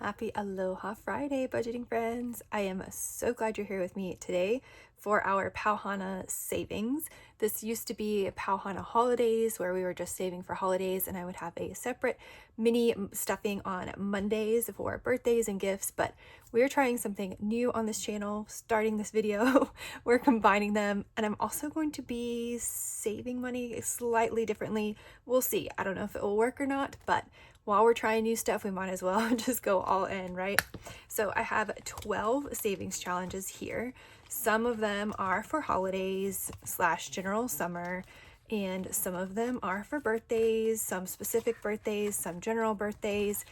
Happy Aloha Friday, budgeting friends. I am so glad you're here with me today for our Hana savings. This used to be Hana holidays where we were just saving for holidays, and I would have a separate mini stuffing on Mondays for birthdays and gifts, but we're trying something new on this channel, starting this video. We're combining them, and I'm also going to be saving money slightly differently. We'll see. I don't know if it will work or not, but while we're trying new stuff, we might as well just go all in, right? So I have 12 savings challenges here. Some of them are for holidays / general summer, and some of them are for birthdays, some specific birthdays, some general birthdays,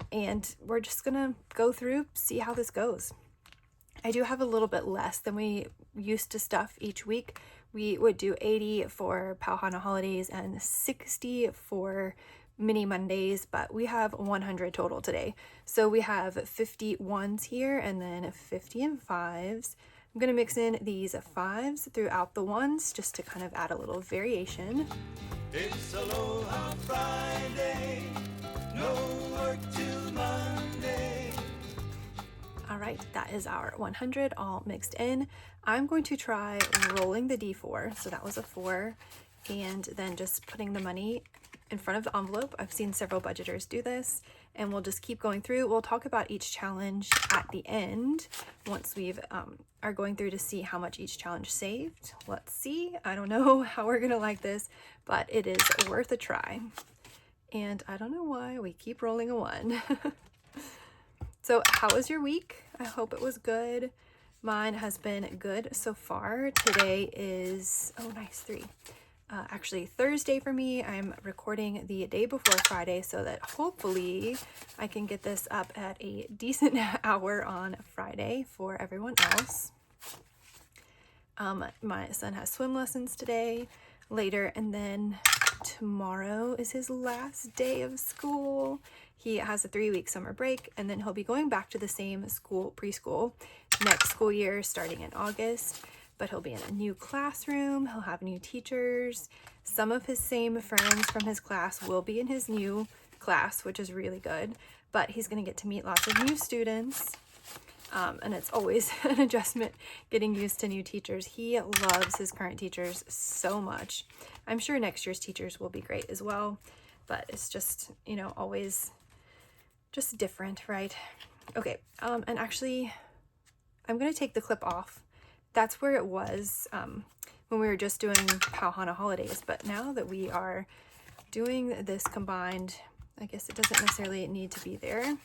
and we're just gonna go through, see how this goes. I do have a little bit less than we used to stuff each week. We would do 80 for Hana holidays and 60 for mini Mondays, but we have 100 total today. So we have 50 ones here and then 50 and fives. I'm gonna mix in these fives throughout the ones just to kind of add a little variation. It's Aloha Friday, no work till Monday. All right, that is our 100 all mixed in. I'm going to try rolling the D4. So that was a 4, and then just putting the money in front of the envelope. I've seen several budgeters do this, and we'll just keep going through. We'll talk about each challenge at the end once we've are going through to see how much each challenge saved. Let's see. I don't know how we're gonna like this, but it is worth a try. And I don't know why we keep rolling a 1. So how was your week? I hope it was good. Mine has been good so far. Today is, oh nice, 3. Actually Thursday for me. I'm recording the day before Friday so that hopefully I can get this up at a decent hour on Friday for everyone else. My son has swim lessons today, later, and then tomorrow is his last day of school. He has a 3-week summer break, and then he'll be going back to the same school, preschool, next school year starting in August. But he'll be in a new classroom, he'll have new teachers. Some of his same friends from his class will be in his new class, which is really good, but he's gonna get to meet lots of new students. And it's always an adjustment getting used to new teachers. He loves his current teachers so much. I'm sure next year's teachers will be great as well, but it's just, you know, always just different, right? Okay, and actually, I'm gonna take the clip off. That's where it was when we were just doing Hana holidays, but now that we are doing this combined, I guess it doesn't necessarily need to be there,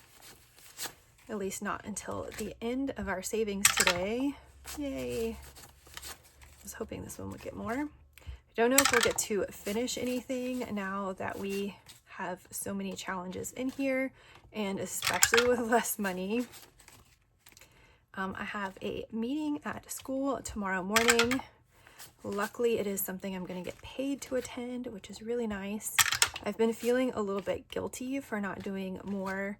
at least not until the end of our savings today. Yay. I was hoping this one would get more. I don't know if we'll get to finish anything now that we have so many challenges in here, and especially with less money. I have a meeting at school tomorrow morning. Luckily, it is something I'm going to get paid to attend, which is really nice. I've been feeling a little bit guilty for not doing more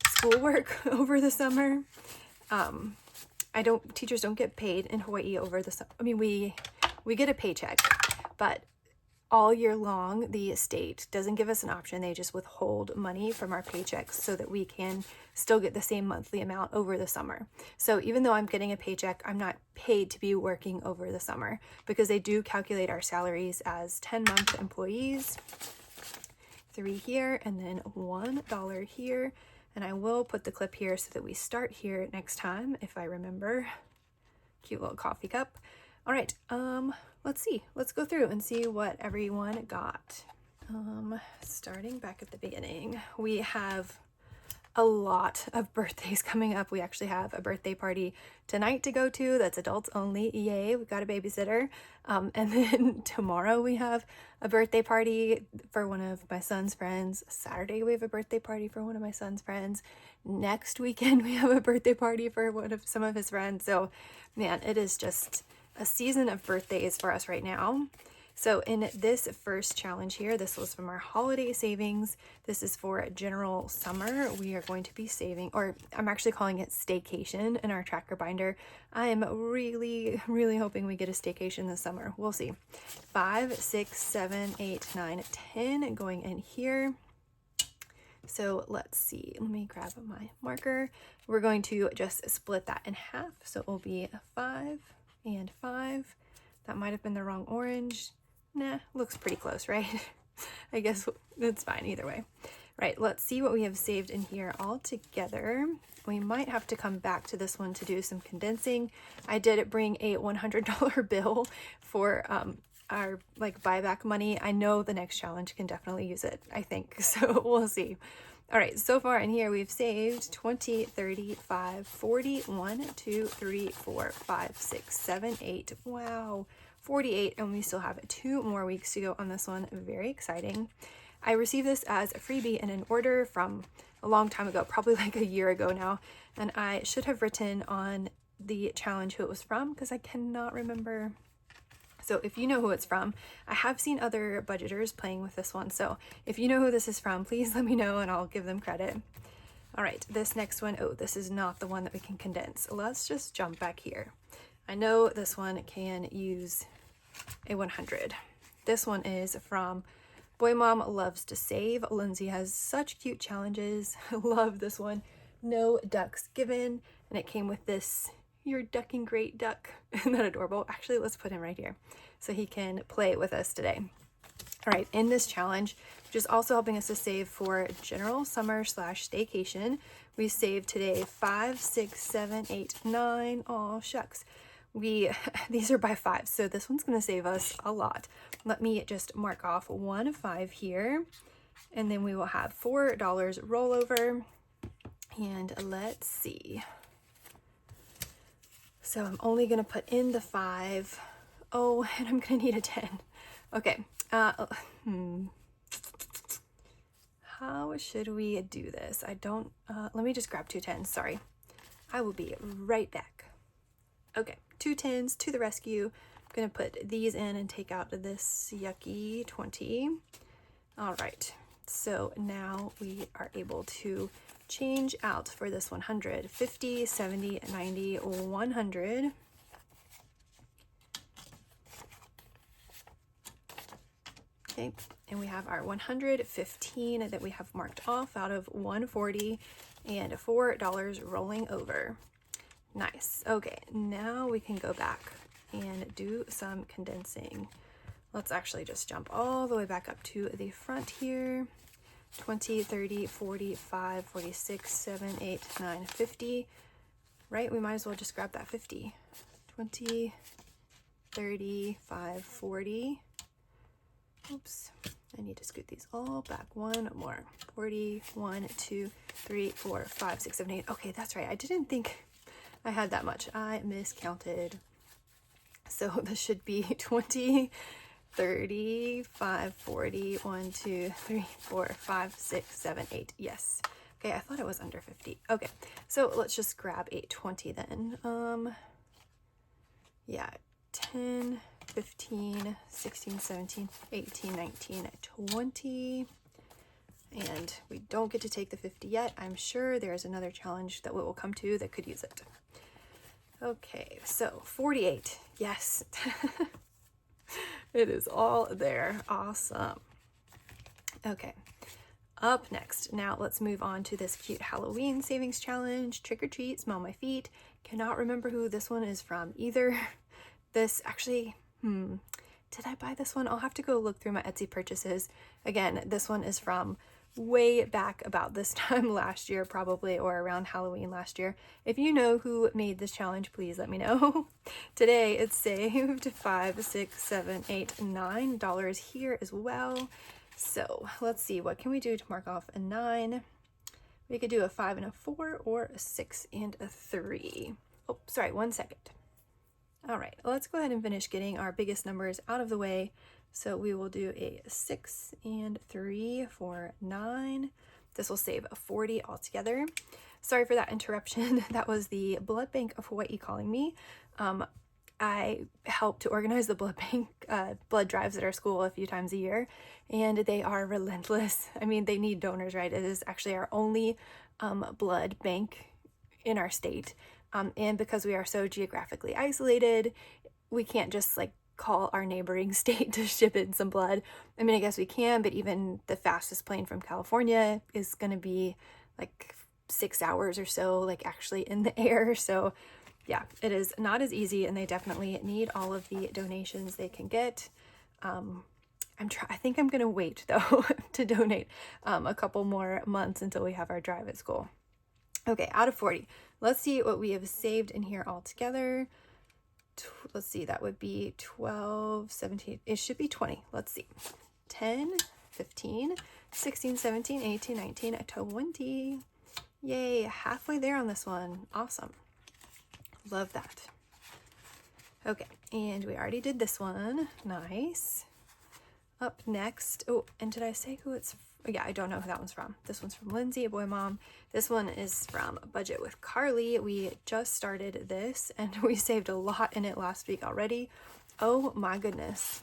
schoolwork over the summer. Teachers don't get paid in Hawaii over the summer. I mean, we get a paycheck, but all year long, the state doesn't give us an option. They just withhold money from our paychecks so that we can still get the same monthly amount over the summer. So even though I'm getting a paycheck, I'm not paid to be working over the summer because they do calculate our salaries as 10-month employees. 3 here and then $1 here. And I will put the clip here so that we start here next time if I remember. Cute little coffee cup. All right, let's see. Let's go through and see what everyone got. Starting back at the beginning, we have a lot of birthdays coming up. We actually have a birthday party tonight to go to that's adults only. Yay, we've got a babysitter. And then tomorrow we have a birthday party for one of my son's friends. Saturday we have a birthday party for one of my son's friends. Next weekend we have a birthday party for some of his friends. So man, it is just a season of birthdays for us right now. So in this first challenge here, this was from our holiday savings. This is for general summer. We are going to be saving, or I'm actually calling it staycation in our tracker binder. I am really, really hoping we get a staycation this summer. We'll see. 5, 6, 7, 8, 9, 10 going in here. So let's see, let me grab my marker. We're going to just split that in half. So it will be 5 and 5. That might have been the wrong orange. Nah, looks pretty close, right? I guess it's fine either way. Right, let's see what we have saved in here all together. We might have to come back to this one to do some condensing. I did bring a $100 bill for our like buyback money. I know the next challenge can definitely use it, I think, so we'll see. All right, so far in here we've saved 20, 35, 40, 1, 2, 3, 4, 5, 6, 7, 8. Wow, 48, and we still have 2 more weeks to go on this one. Very exciting. I received this as a freebie in an order from a long time ago, probably like a year ago now, and I should have written on the challenge who it was from because I cannot remember. So if you know who it's from, I have seen other budgeters playing with this one, so if you know who this is from, please let me know and I'll give them credit. All right, this next one, oh, this is not the one that we can condense. Let's just jump back here. I know this one can use a 100. This one is from Boy Mom Loves to Save. Lindsay has such cute challenges. I love this one. No ducks given. And it came with this, "You're ducking great, duck." Isn't that adorable? Actually, let's put him right here so he can play with us today. All right, in this challenge, which is also helping us to save for general summer / staycation, we saved today 5, 6, 7, 8, 9. Oh, shucks. These are by 5, so this one's going to save us a lot. Let me just mark off 1 5 here, and then we will have $4 rollover. And let's see. So I'm only going to put in the 5. Oh, and I'm going to need a 10. Okay. How should we do this? Let me just grab 2 10s. Sorry. I will be right back. Okay, 2 10s to the rescue. I'm gonna put these in and take out this yucky 20. All right, so now we are able to change out for this 100, 50, 70, 90, 100. Okay, and we have our 115 that we have marked off out of 140 and $4 rolling over. Nice. Okay, now we can go back and do some condensing. Let's actually just jump all the way back up to the front here. 20, 30, 45, 46, 7, 8, 9, 50. Right? We might as well just grab that 50. 20, 35, 40. Oops. I need to scoot these all back. 1 more. 40, 1, 2, 3, 4, 5, 6, 7, 8. Okay, that's right. I didn't think I had that much. I miscounted. So this should be 20, 35, 40, 1, 2, 3, 4, 5, 6, 7, 8. Yes. Okay, I thought it was under 50. Okay, so let's just grab a 20 then. Yeah, 10, 15, 16, 17, 18, 19, 20. And we don't get to take the 50 yet. I'm sure there's another challenge that we will come to that could use it. Okay, so 48. Yes. It is all there. Awesome. Okay, up next. Now let's move on to this cute Halloween savings challenge. Trick or treat, smell my feet. Cannot remember who this one is from either. This actually, did I buy this one? I'll have to go look through my Etsy purchases. Again, this one is from way back about this time last year, probably, or around Halloween last year. If you know who made this challenge, please let me know. Today it saved $5, 6, 7, 8, $9 here as well. So let's see, what can we do to mark off a 9? We could do a 5 and a 4, or a 6 and a 3. Oh, sorry, 1 second. All right, let's go ahead and finish getting our biggest numbers out of the way. So we will do a 6 and 3 for 9. This will save a 40 altogether. Sorry for that interruption. That was the Blood Bank of Hawaii calling me. I help to organize the blood bank, blood drives at our school a few times a year, and they are relentless. I mean, they need donors, right? It is actually our only blood bank in our state. And because we are so geographically isolated, we can't just like call our neighboring state to ship in some blood. I mean, I guess we can, but even the fastest plane from California is going to be like 6 hours or so, like actually in the air. So yeah, it is not as easy, and they definitely need all of the donations they can get. I think I'm going to wait though to donate a couple more months until we have our drive at school. Okay, out of 40. Let's see what we have saved in here all together. Let's see, that would be 12, 17. It should be 20. Let's see. 10, 15, 16, 17, 18, 19, 20. Yay, halfway there on this one. Awesome. Love that. Okay, and we already did this one. Nice. Up next, oh, and did I say who it's from? Yeah, I don't know who that one's from. This one's from Lindsay, a boy mom. This one is from Budget with Carly. We just started this, and we saved a lot in it last week already. Oh my goodness.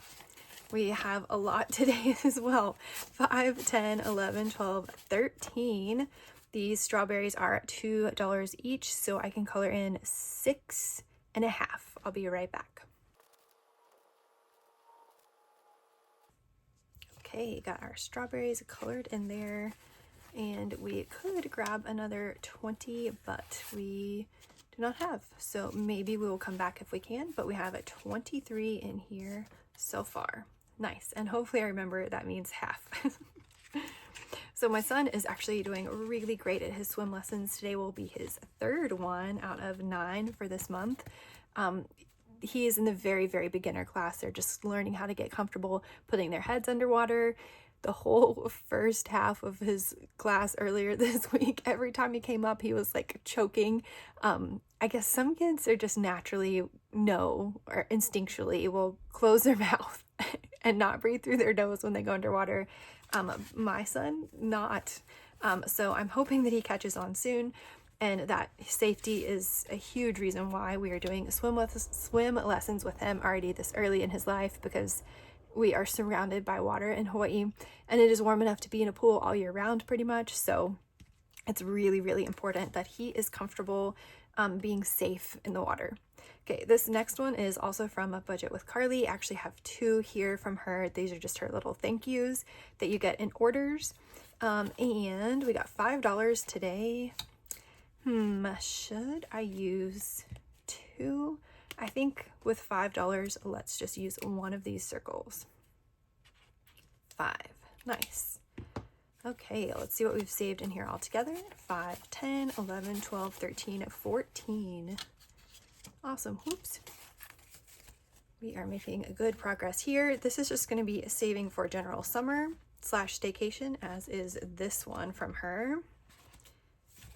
We have a lot today as well. 5, 10, 11, 12, 13. These strawberries are $2 each, so I can color in 6.5. I'll be right back. Okay, got our strawberries colored in there, and we could grab another 20, but we do not have. So maybe we will come back if we can, but we have a 23 in here so far. Nice, and hopefully I remember that means half. So my son is actually doing really great at his swim lessons. Today will be his 3rd one out of 9 for this month. He is in the very, very beginner class. They're just learning how to get comfortable putting their heads underwater. The whole first half of his class earlier this week, every time he came up, he was like choking. I guess some kids are just naturally know or instinctually will close their mouth and not breathe through their nose when they go underwater. My son, not. So I'm hoping that he catches on soon, and that safety is a huge reason why we are doing swim lessons with him already this early in his life, because we are surrounded by water in Hawaii, and it is warm enough to be in a pool all year round pretty much. So it's really, really important that he is comfortable being safe in the water. Okay, this next one is also from A Budget with Carly. I actually have 2 here from her. These are just her little thank yous that you get in orders. And we got $5 today. Should I use 2? I think with $5, let's just use one of these circles. 5. Nice. Okay, let's see what we've saved in here all together. 5, 10, 11, 12, 13, 14. Awesome. Whoops. We are making a good progress here. This is just going to be a saving for general summer / staycation, as is this one from her.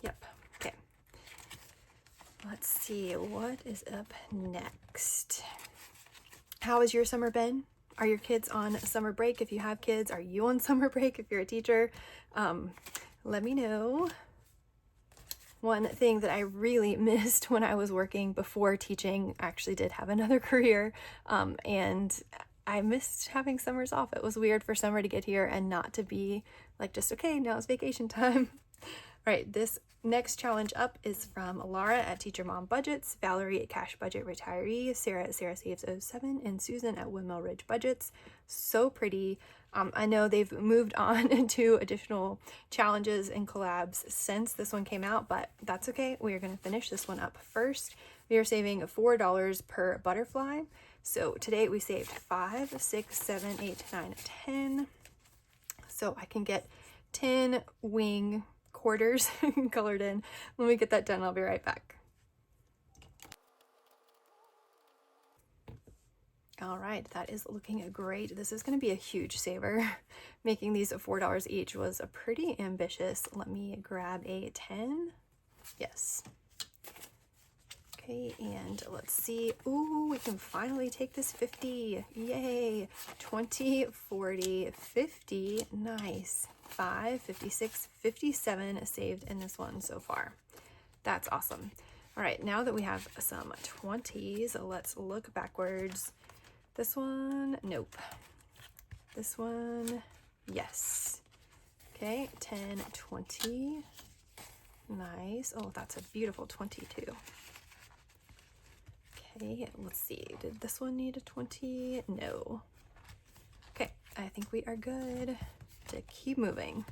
Yep. Okay. Let's see what is up next. How has your summer been? Are your kids on summer break? If you have kids, are you on summer break? If you're a teacher, let me know. One thing that I really missed when I was working before teaching, I actually did have another career, and I missed having summers off. It was weird for summer to get here and not to be like, just, okay, now it's vacation time. All right, this next challenge up is from Laura at Teacher Mom Budgets, Valerie at Cash Budget Retiree, Sarah at Sarah Saves 07, and Susan at Windmill Ridge Budgets. So pretty. I know they've moved on to additional challenges and collabs since this one came out, but that's okay. We are going to finish this one up first. We are saving $4 per butterfly. So today we saved 5, 6, 7, 8, 9, 10. So I can get 10 wing quarters colored in. When we get that done, I'll be right back. All right, that is looking great. This is going to be a huge saver. Making these $4 each was a pretty ambitious. Let me grab a 10. Yes. Okay, and let's see. Ooh, we can finally take this 50. Yay. 20, 40, 50. Nice. 5, 56, 57 saved in this one so far. That's awesome. All right, now that we have some 20s, let's look backwards. This one, nope. This one, yes. Okay, 10, 20. Nice. Oh, that's a beautiful 22. Okay, let's see. Did this one need a 20? No. Okay, I think we are good to keep moving.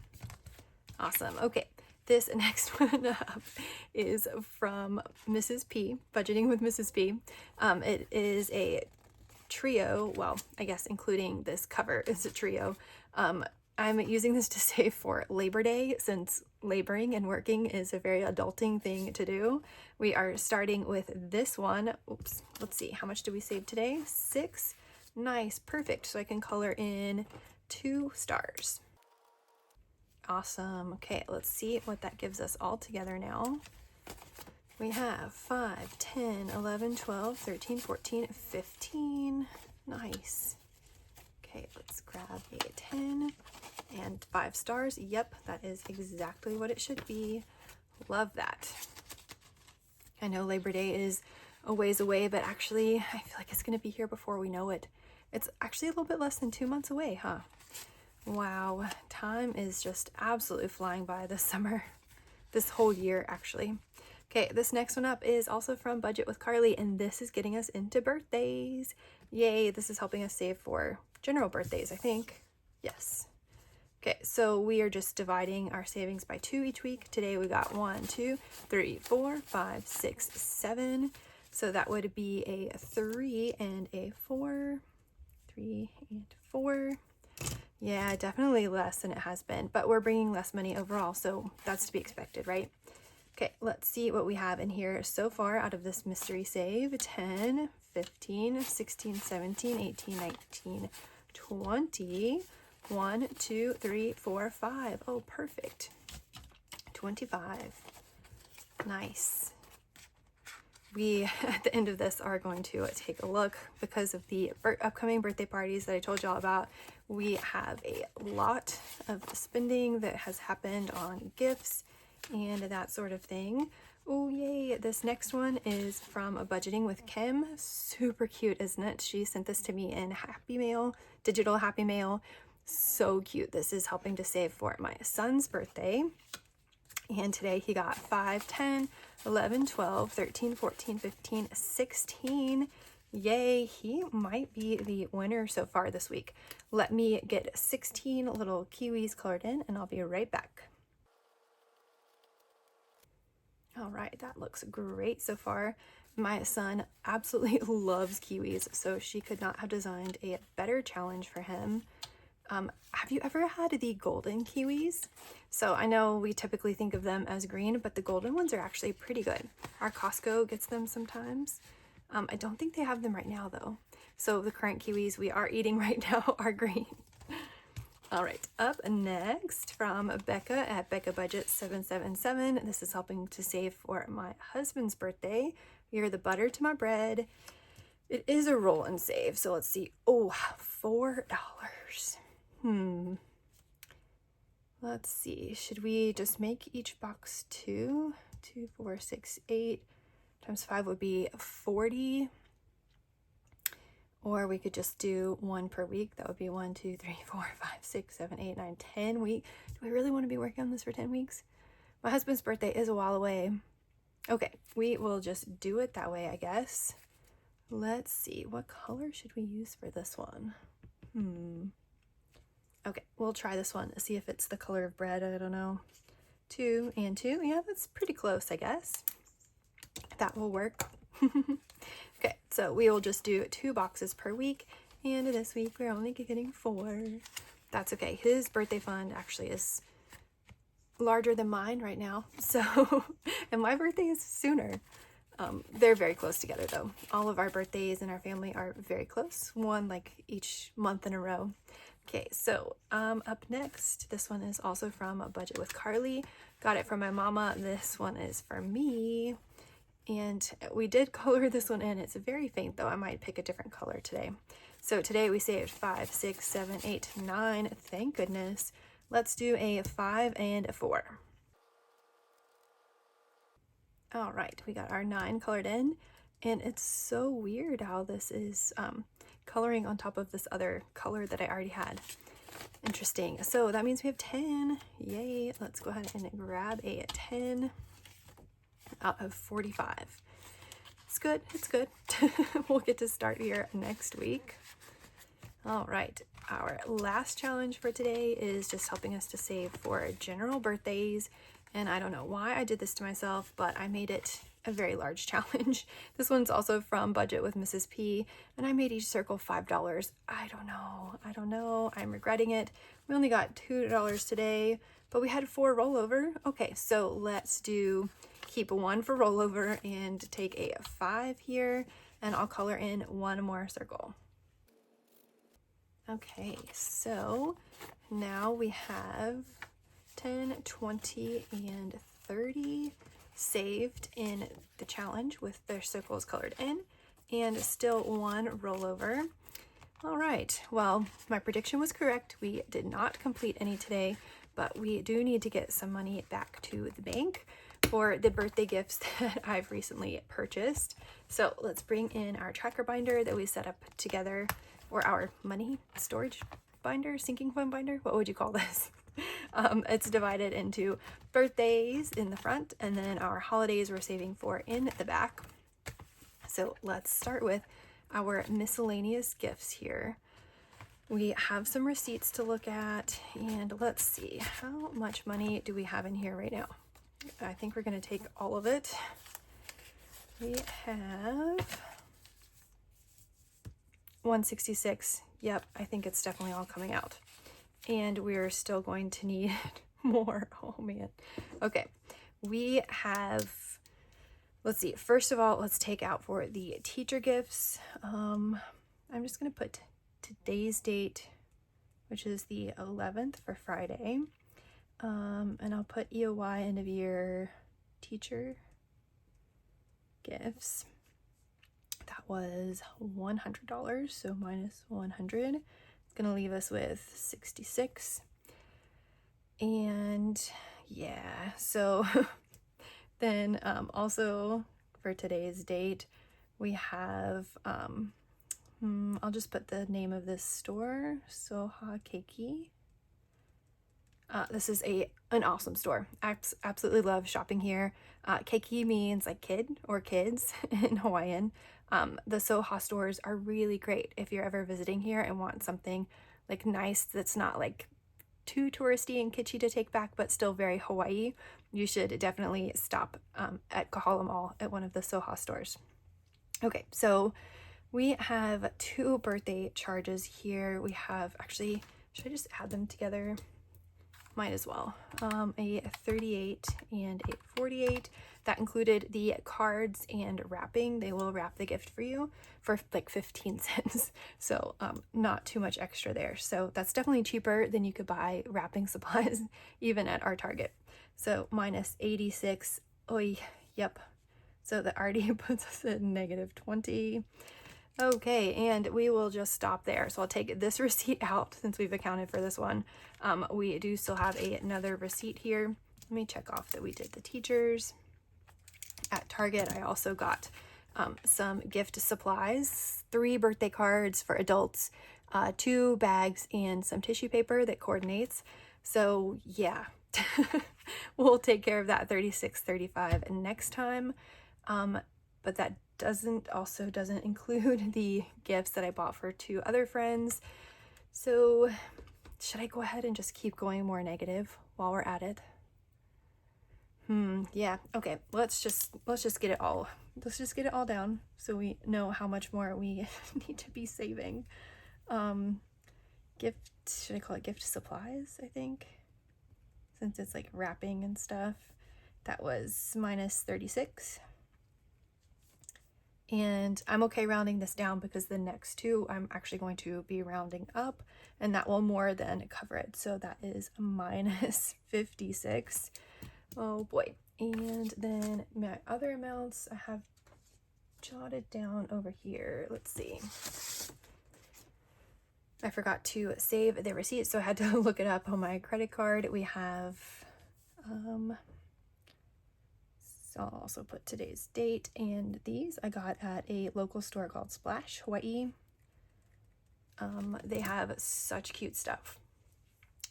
Awesome. Okay, this next one up is from Mrs. P, Budgeting with Mrs. P. It is a trio. Well, I guess including this cover is a trio. I'm using this to save for Labor Day since laboring and working is a very adulting thing to do. We are starting with this one. Oops, let's see. How much did we save today? 6. Nice, perfect. So I can color in 2 stars. Awesome. Okay, let's see what that gives us all together now. We have 5, 10, 11, 12, 13, 14, 15. Nice. Okay, let's grab a 10 and 5 stars. Yep, that is exactly what it should be. Love that. I know Labor Day is a ways away, but actually I feel like it's going to be here before we know it. It's actually a little bit less than 2 months away, huh? Wow, time is just absolutely flying by this summer. This whole year, actually. Okay, this next one up is also from Budget with Carly, and this is getting us into birthdays. Yay, this is helping us save for general birthdays, I think. Yes. Okay, so we are just dividing our savings by 2 each week. Today we got 1, 2, 3, 4, 5, 6, 7. So that would be a 3 and a 4. 3 and 4. Yeah, definitely less than it has been, but we're bringing less money overall, so that's to be expected, right? Okay, let's see what we have in here so far out of this mystery save. 10, 15, 16, 17, 18, 19, 20. 1, 2, 3, 4, 5. Oh, perfect. 25. Nice. We, at the end of this, are going to take a look because of the upcoming birthday parties that I told y'all about. We have a lot of spending that has happened on gifts and that sort of thing. Oh, yay. This next one is from Budgeting with Kim. Super cute, isn't it? She sent this to me in Happy Mail, digital Happy Mail. So cute. This is helping to save for my son's birthday. And today he got 5, 10, 11, 12, 13, 14, 15, 16. Yay, he might be the winner so far this week. Let me get 16 little kiwis colored in and I'll be right back. All right, that looks great so far. My son absolutely loves kiwis, so she could not have designed a better challenge for him. Have you ever had the golden kiwis? So I know we typically think of them as green, but the golden ones are actually pretty good. Our Costco gets them sometimes. I don't think they have them right now though. So the current kiwis we are eating right now are green. All right, up next from Becca at Becca Budget 777. This is helping to save for my husband's birthday. You're the butter to my bread. It is a roll and save. So let's see. Oh, $4. Let's see. Should we just make each box 2? 2, 4, 6, 8 times 5 would be 40. Or we could just do 1 per week. That would be 1, 2, 3, 4, 5, 6, 7, 8, 9, 10 weeks. Do we really want to be working on this for 10 weeks? My husband's birthday is a while away. Okay, we will just do it that way, I guess. Let's see. What color should we use for this one? Okay, we'll try this one. See if it's the color of bread. I don't know. 2 and 2. Yeah, that's pretty close, I guess. That will work. Okay, so we will just do 2 boxes per week. And this week we're only getting 4. That's okay. His birthday fund actually is larger than mine right now. So, and my birthday is sooner. They're very close together though. All of our birthdays in our family are very close. One like each month in a row. Okay, so up next, this one is also from A Budget with Carly. Got it from my mama. This one is for me. And we did color this one in. It's very faint though. I might pick a different color today. So today we saved 5, 6, 7, 8, 9. Thank goodness. Let's do a 5 and a 4. All right, we got our 9 colored in. And it's so weird how this is coloring on top of this other color that I already had. Interesting. So that means we have 10. Yay. Let's go ahead and grab a 10 out of 45. It's good. It's good. We'll get to start here next week. All right. Our last challenge for today is just helping us to save for general birthdays. And I don't know why I did this to myself, but I made it a very large challenge. This one's also from Budget with Mrs. P, and I made each circle $5. I don't know. I'm regretting it. We only got $2 today, but we had 4 rollover. Okay, so let's keep 1 for rollover and take a 5 here, and I'll color in 1 more circle. Okay, so now we have 10, 20, and 30 saved in the challenge with their circles colored in, and still 1 rollover. All right, well, my prediction was correct. We did not complete any today, but we do need to get some money back to the bank for the birthday gifts that I've recently purchased. So let's bring in our tracker binder that we set up together, or our money storage binder, sinking fund binder. What would you call this? It's divided into birthdays in the front, and then our holidays we're saving for in the back. So let's start with our miscellaneous gifts here. We have some receipts to look at, and let's see, how much money do we have in here right now? I think we're going to take all of it. We have 166. Yep, I think it's definitely all coming out. And we're still going to need more. Oh man. Okay, we have, let's see, first of all, let's take out for the teacher gifts. I'm just going to put today's date, which is the 11th for Friday. And I'll put EOY end of year teacher gifts. That was $100, so minus 100. It's gonna leave us with 66. And yeah, so then also for today's date, we have, I'll just put the name of this store, Soha Keiki. This is an awesome store. I absolutely love shopping here. Keiki means like kid or kids in Hawaiian. The Soha stores are really great if you're ever visiting here and want something like nice that's not like too touristy and kitschy to take back, but still very Hawaii. You should definitely stop at Kahala Mall at one of the Soha stores. Okay, so we have 2 birthday charges here. We have, actually, should I just add them together? Might as well. A 38 and a 48. That included the cards and wrapping. They will wrap the gift for you for like 15 cents. So not too much extra there. So that's definitely cheaper than you could buy wrapping supplies even at our Target. So minus 86. Oy, yep. So that already puts us at negative 20. Okay, and we will just stop there. So I'll take this receipt out since we've accounted for this one. We do still have another receipt here. Let me check off that we did the teachers. At Target, I also got some gift supplies, 3 birthday cards for adults, 2 bags, and some tissue paper that coordinates. So yeah, we'll take care of that 36.35 next time. But that doesn't include the gifts that I bought for 2 other friends. So should I go ahead and just keep going more negative while we're at it? Yeah, okay, let's just get it all down so we know how much more we need to be saving. Should I call it gift supplies, I think, since it's like wrapping and stuff. That was minus 36. And I'm okay rounding this down because the next 2 I'm actually going to be rounding up, and that will more than cover it. So that is minus 56. Oh boy. And then my other amounts I have jotted down over here. Let's see. I forgot to save the receipt, so I had to look it up on my credit card. We have, so I'll also put today's date, and these I got at a local store called Splash Hawaii. They have such cute stuff.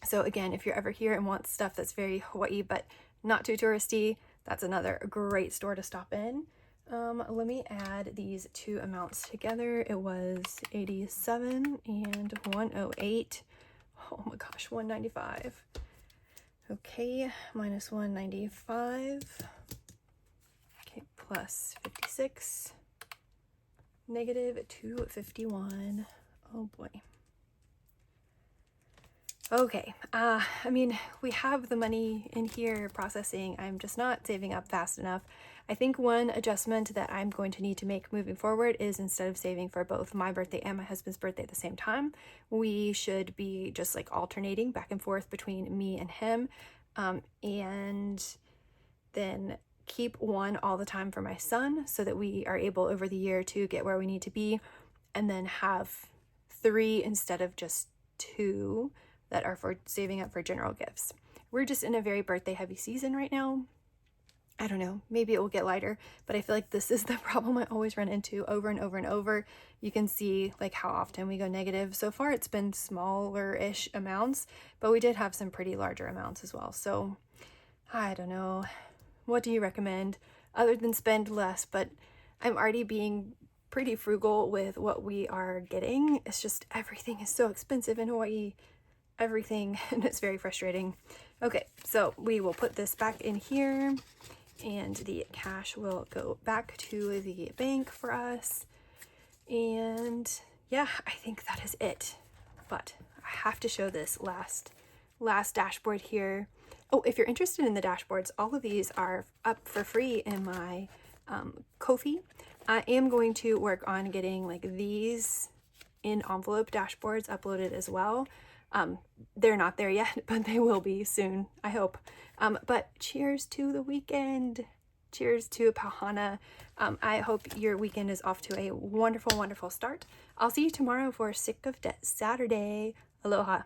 So again, if you're ever here and want stuff that's very Hawaii but not too touristy, that's another great store to stop in. Let me add these two amounts together. It was 87 and 108. Oh my gosh, 195. Okay, minus 195. Okay, plus 56. Negative 251. Oh boy. Okay, I mean, we have the money in here processing. I'm just not saving up fast enough. I think one adjustment that I'm going to need to make moving forward is instead of saving for both my birthday and my husband's birthday at the same time, we should be just like alternating back and forth between me and him, and then keep one all the time for my son so that we are able over the year to get where we need to be, and then have 3 instead of just 2 that are for saving up for general gifts. We're just in a very birthday heavy season right now. I don't know, maybe it will get lighter, but I feel like this is the problem I always run into over and over and over. You can see like how often we go negative. So far it's been smaller-ish amounts, but we did have some pretty larger amounts as well. So I don't know. What do you recommend other than spend less? But I'm already being pretty frugal with what we are getting. It's just everything is so expensive in Hawaii. Everything, and it's very frustrating. Okay, so we will put this back in here and the cash will go back to the bank for us. And yeah, I think that is it. But I have to show this last dashboard here. Oh, if you're interested in the dashboards, all of these are up for free in my Ko-fi. I am going to work on getting like these in envelope dashboards uploaded as well. They're not there yet, but they will be soon, I hope. But cheers to the weekend. Cheers to Hana. I hope your weekend is off to a wonderful, wonderful start. I'll see you tomorrow for Sick of Debt Saturday. Aloha.